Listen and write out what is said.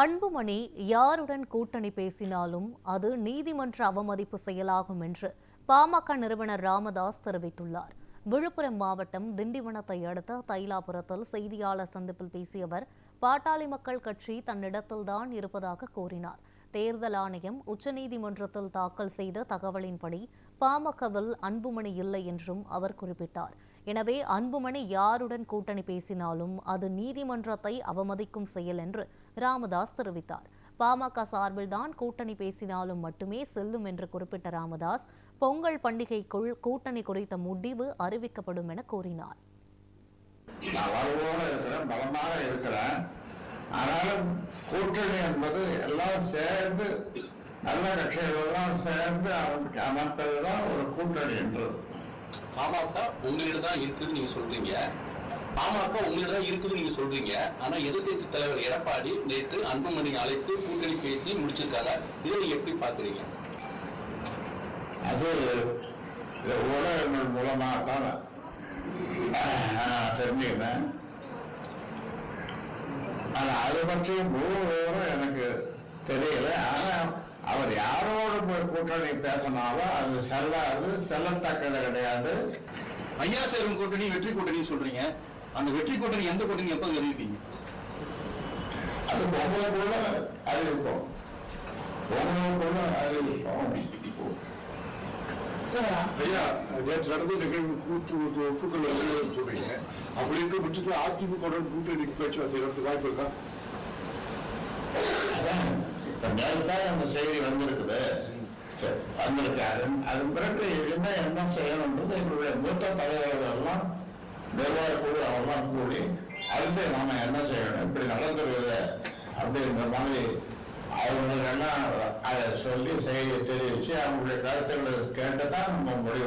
அன்புமணி யாருடன் கூட்டணி பேசினாலும் அது நீதிமன்ற அவமதிப்பு செயலாகும் என்று பாமக நிறுவனர் ராமதாஸ் தெரிவித்துள்ளார். விழுப்புரம் மாவட்டம் திண்டிவனத்தை அடுத்த தைலாபுரத்தில் செய்தியாளர் சந்திப்பில் பேசிய அவர், பாட்டாளி மக்கள் கட்சி தன்னிடத்தில்தான் இருப்பதாக கூறினார். தேர்தல் ஆணையம் உச்சநீதிமன்றத்தில் தாக்கல் செய்த தகவலின்படி பாமகவில் அன்புமணி இல்லை என்றும் அவர் குறிப்பிட்டார். எனவே அன்புமணி யாருடன் கூட்டணி பேசினாலும் அது நீதிமன்றத்தை அவமதிக்கும் செயல் என்று ராமதாஸ் தெரிவித்தார். பாமக சார்பில்தான் கூட்டணி பேசினாலும் மட்டுமே செல்லும் என்று குறிப்பிட்ட ராமதாஸ், பொங்கல் பண்டிகைக்குள் கூட்டணி குறித்த முடிவு அறிவிக்கப்படும் என கூறினார். ஆனாலும் கூட்டணி என்பது எல்லாம் சேர்ந்து நல்ல கட்சிகள் எல்லாம் சேர்ந்து அவனுக்கு அமைப்பதுதான் ஒரு கூட்டணி என்றது. பாமக உங்களிடம் தான் இருக்குது நீங்க சொல்றீங்க, பாமக உங்களிடம் தான் இருக்குது நீங்க சொல்றீங்க. ஆனா எதிர்கட்சி தலைவர் எடப்பாடி நேற்று அன்புமணி அழைத்து கூட்டணி பேசி முடிச்சிருக்காங்க. இதை நீங்க எப்படி பாக்குறீங்க? அது ஊடகங்கள் மூலமாகத்தான் தெரிஞ்சுக்கிறேன். ஆனா அது பற்றி முழு விவரம் எனக்கு தெரியல. ஆனா அவர் யாரோடு போய் கூட்டணி பேசினாலும் அது செல்லாது, செல்லத்தக்கது கிடையாது. ஐயா சேரும் கூட்டணி வெற்றி கூட்டணி சொல்றீங்க. அந்த வெற்றி கூட்டணி எந்த கூட்டணி எப்போது அறிவிப்பீங்க? அது உங்களுக்குள்ள அறிவிப்போம். ஐயா, நேற்று நடந்த நிகழ்வு கூட்டல் சொல்றீங்க. அப்படி இருக்க பட்சத்தில் அதிமுக கூட்டணி பேச்சுவார்த்தை நடத்த வாய்ப்பு இருக்கா? இப்ப நேரத்தான் அந்த செய்தி வந்திருக்குது, வந்திருக்காரு. அதன் பிறகு என்ன செய்யணும்ன்றது எங்களுடைய மூத்த தலைவர்கள் எல்லாம் நிர்வாக குழு அவெல்லாம் கூடி அடுத்து நாம என்ன செய்யணும், இப்படி நடந்துருக்குது அப்படிங்கிற மாதிரி அவங்களுக்கெல்லாம் அதை சொல்லி செய்தி தெரிவிச்சு அவங்களுடைய கருத்துக்களை கேட்டுதான் நம்ம முடிவு